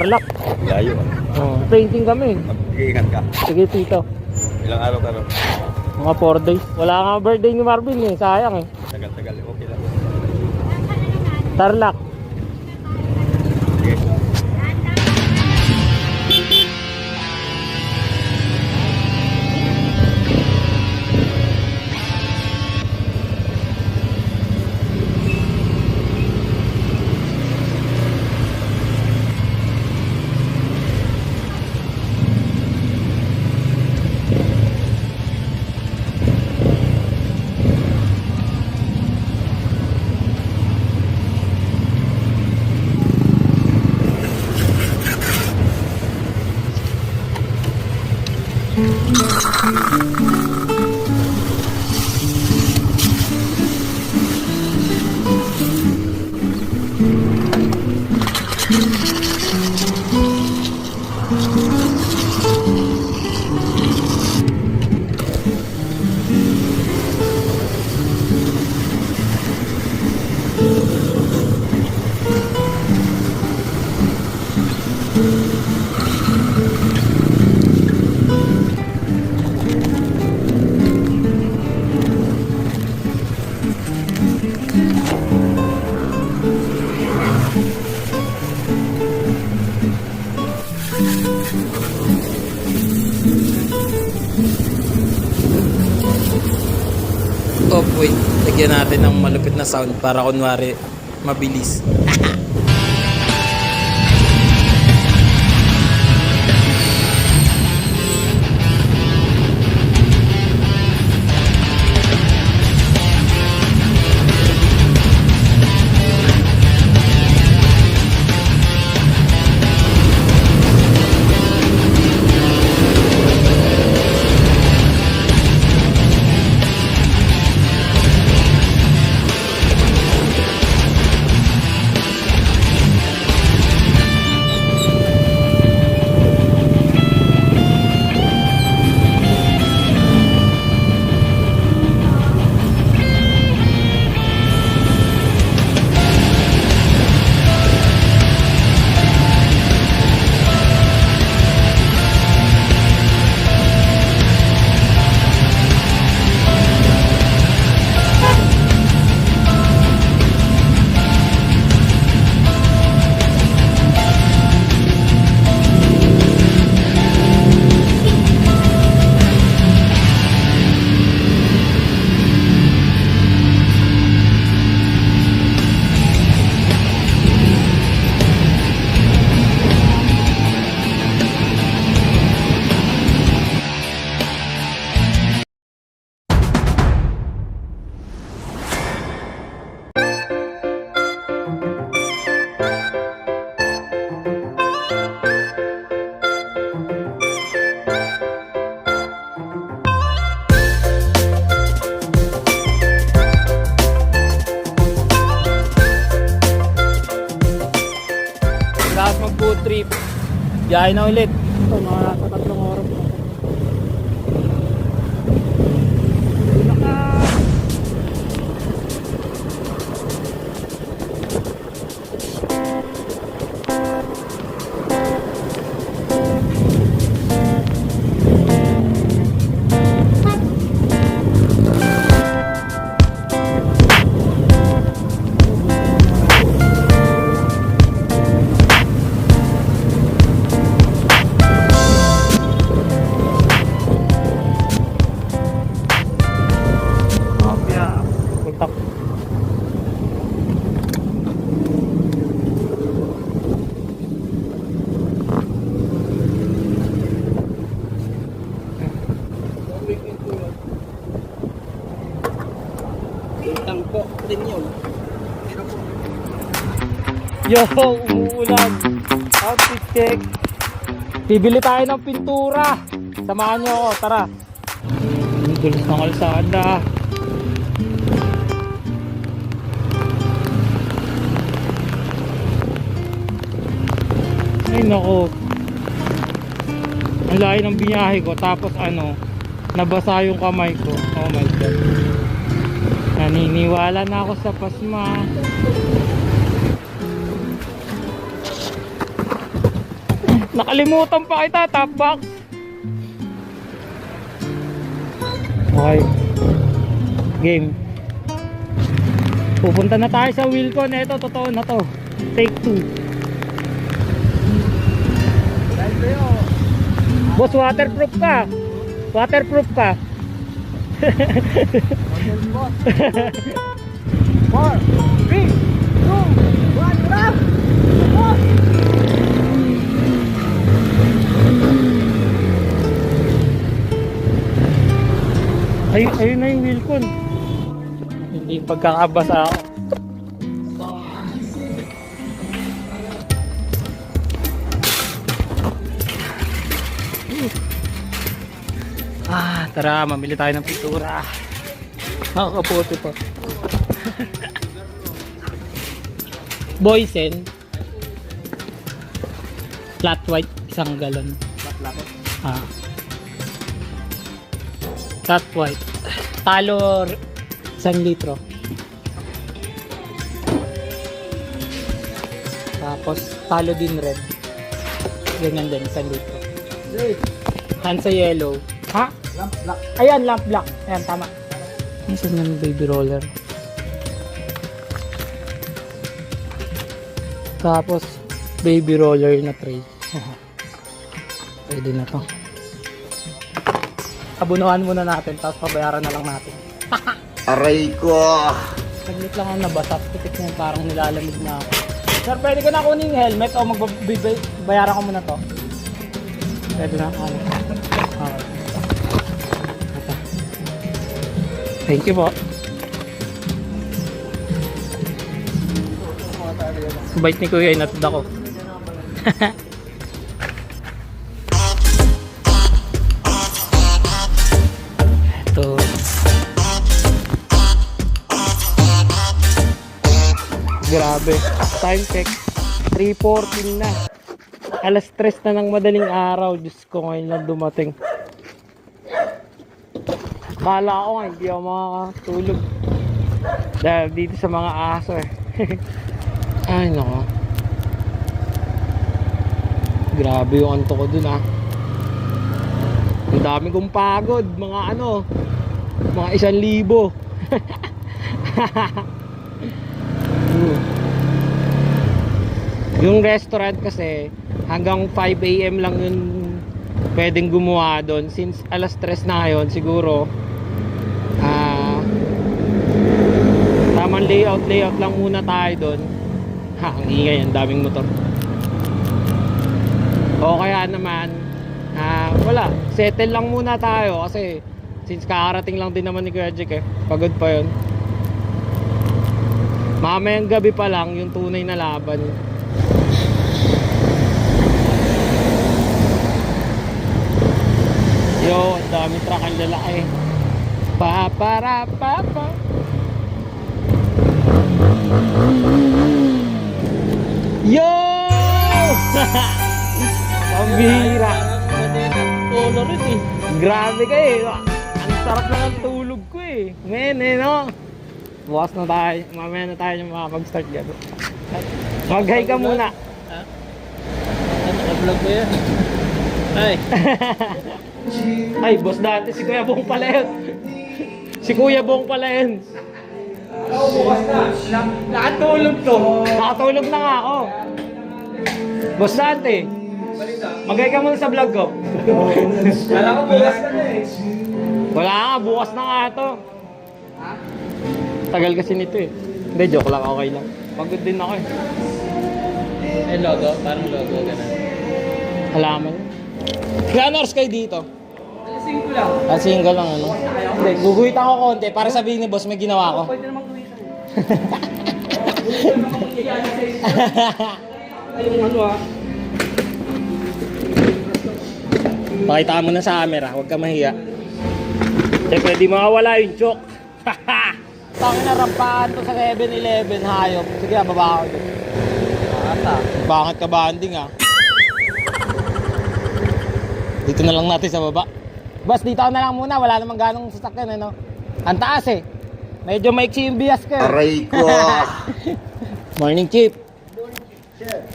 Tarlac. Layo. Oh, painting kami. Mag-iingat ka. Sige tito. Ilang araw ka ron? Mga 4 days. Wala nga birthday ni Marvin eh. Sayang eh. Tagal-tagal. Okay lang. Tarlac. Sige. Oh wait, lagyan natin ng malupit na sound para kunwari mabilis. Mag-food trip. Biyahe na ulit. Ito, mga nasa 3 oras. Tangko din yun. Yo, umuulan. Outfit check. Bibili tayo ng pintura. Samahan nyo ako, tara. Ang dulas ng kalsada. Ay nako. Ang layo ng biyahe ko. Tapos ano, nabasa yung kamay ko. Oh my god. Naniniwala na ako sa pasma. Nakalimutan pa kita, top box. Okay. Game. Pupunta na tayo sa Wilcon. Ito, totoo na to. Take 2. Boss, waterproof ka. Waterproof ka. 4, 3, 2, 1, rap! Ayun na yung Wilcon. Hindi pagkakabasa ako. Tara, mamili tayo ng pintura. Nakakaputi pa. Boysen. Flat white, 1 galon. Flat white. Talo 1 litro. Tapos talo din red. Ganyan din 1 litro. Hansa yellow. Ha? Lamp black. Ayan, lamp black. Ayan, tama. Nasaan yung baby roller? Tapos baby roller na tray. Pwede na to. Abunuhan muna natin, tapos pabayaran na lang natin. Aray ko! Saglit lang ako nabasa. Pitik na yung parang nilalamig na ako. Sir, pwede ko na kunin yung helmet o magbayaran ko muna to? Pwede na. Okay. Thank you po. Bait ni Kuya, inatid ako. Ito. Grabe. Time check. 3:14 na. Alas 3 na ng madaling araw. Diyos ko, ngayon lang dumating. Kala ko nga, hindi ako makakatulog. Dahil dito sa mga aso eh. Ay, nako. Grabe yung anto ko dun ah. Ang dami kong pagod. Mga ano, mga 1,000. Yung restaurant kasi hanggang 5 AM lang yun pwedeng gumawa doon. Since alas 3 na ngayon, siguro tamang layout lang muna tayo doon. Ang ingay, ang daming motor. O kaya naman wala, settle lang muna tayo kasi since kakarating lang din naman ni Kuya Jack eh, pagod pa yun. Mamayang gabi pa lang yung tunay na laban. Yo, ang dami truck, ang lalaki. Para papa. Yo! Pambihira. Tulog rin eh. Grabe kayo. Ang sarap lang ang tulog ko eh. Ngayon eh, no? Bukas na tayo. Mamaya na tayo yung makapag-start gabi. Mag-hi ka muna. Ha? Naka-vlog ko yan. Ay. Ay, boss dati. Si Kuya Bong pala yun. Si Kuya Bong pala yun. Bukas na. Nakatulog to. Nakatulog na nga ako. Boss dati. Mag-hi ka muna sa vlog ko. Kala ko bukas ka na eh. Wala nga, bukas na nga to. Ha? Tagal kasi nito eh. Hindi, joke lang, okay lang. Pagod din ako eh. Eh, logo. Parang logo. Ganun. Halaman. Ilan hours kayo dito? Alasing ko lang. Kasing ka lang ano. Hindi, guguhitan ko konti para sabihin ni boss may ginawa ko. Pwede namang guwitan eh. Pwede namang mangyayari sa isa. Ay, yung ano ah. Pakita mo na sa camera, huwag ka mahiya. Siyempre, di mawawala yung joke. Tangin na rampahan to sa 7-Eleven, hayop. Sige, baba ako dito. Ata. Bakit ka banding ah? Dito na lang natin sa baba. Boss, dito na lang muna. Wala namang ganong sasakyan, ano? Ang taas eh. Medyo maiksi yung bias ko. Aray ko! Morning, Chief. Morning, sir.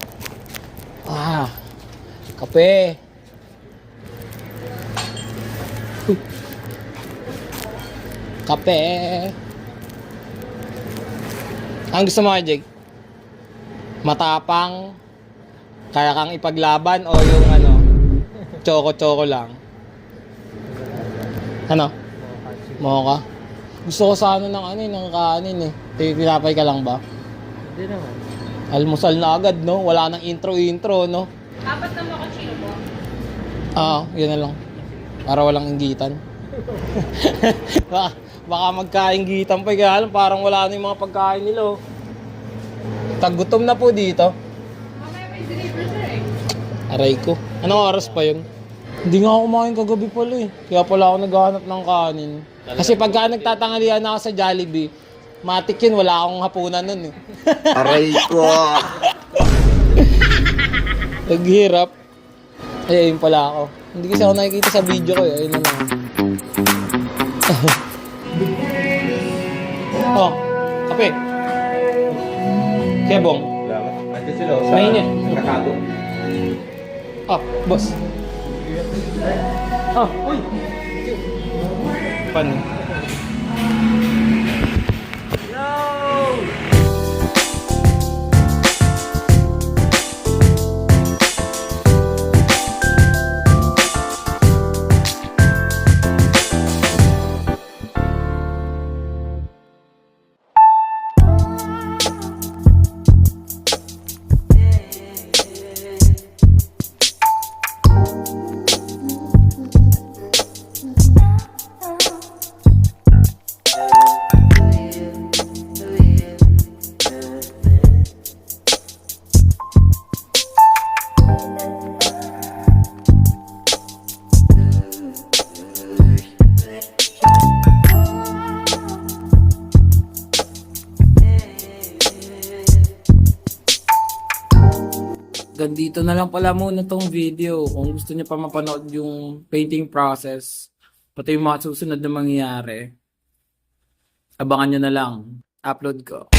Kape. Kape. Ang gusto mo, Jake? Matapang, kaya kang ipaglaban o yung ano, choco-choco lang? Ano? Mocha? Gusto ko sa ano ng ano ng kanin eh. Tinapay ka lang ba? Hindi naman. Almusal na agad, no? Wala nang intro, no? Apat na mochaccino po. Yun na lang. Para walang inggitan. baka magkainggitan pa, kaya alam, parang wala na yung mga pagkain nila, oh. Tagutom na po dito. Mamaya may deliver sir eh. Aray ko. Anong oras pa yun? Hindi nga ako kumain kagabi pala eh. Kaya pala ako naghahanap ng kanin. Kasi pagka nagtatangalian ako sa Jollibee, matik yun, wala akong hapunan nun eh. Aray ko. Naghirap. Ay, ayun pala ako. Hindi kasi ako nakikita sa video ko eh. Ayun na lang. Oh, kape. Kebong. Andiyan sila. Mainit. Nakakago. Boss. Uy. Pan. Gandito na lang pala muna tong video. Kung gusto niyo pa mapanood yung painting process, pati yung mga susunod na mangyayari, abangan nyo na lang. Upload ko.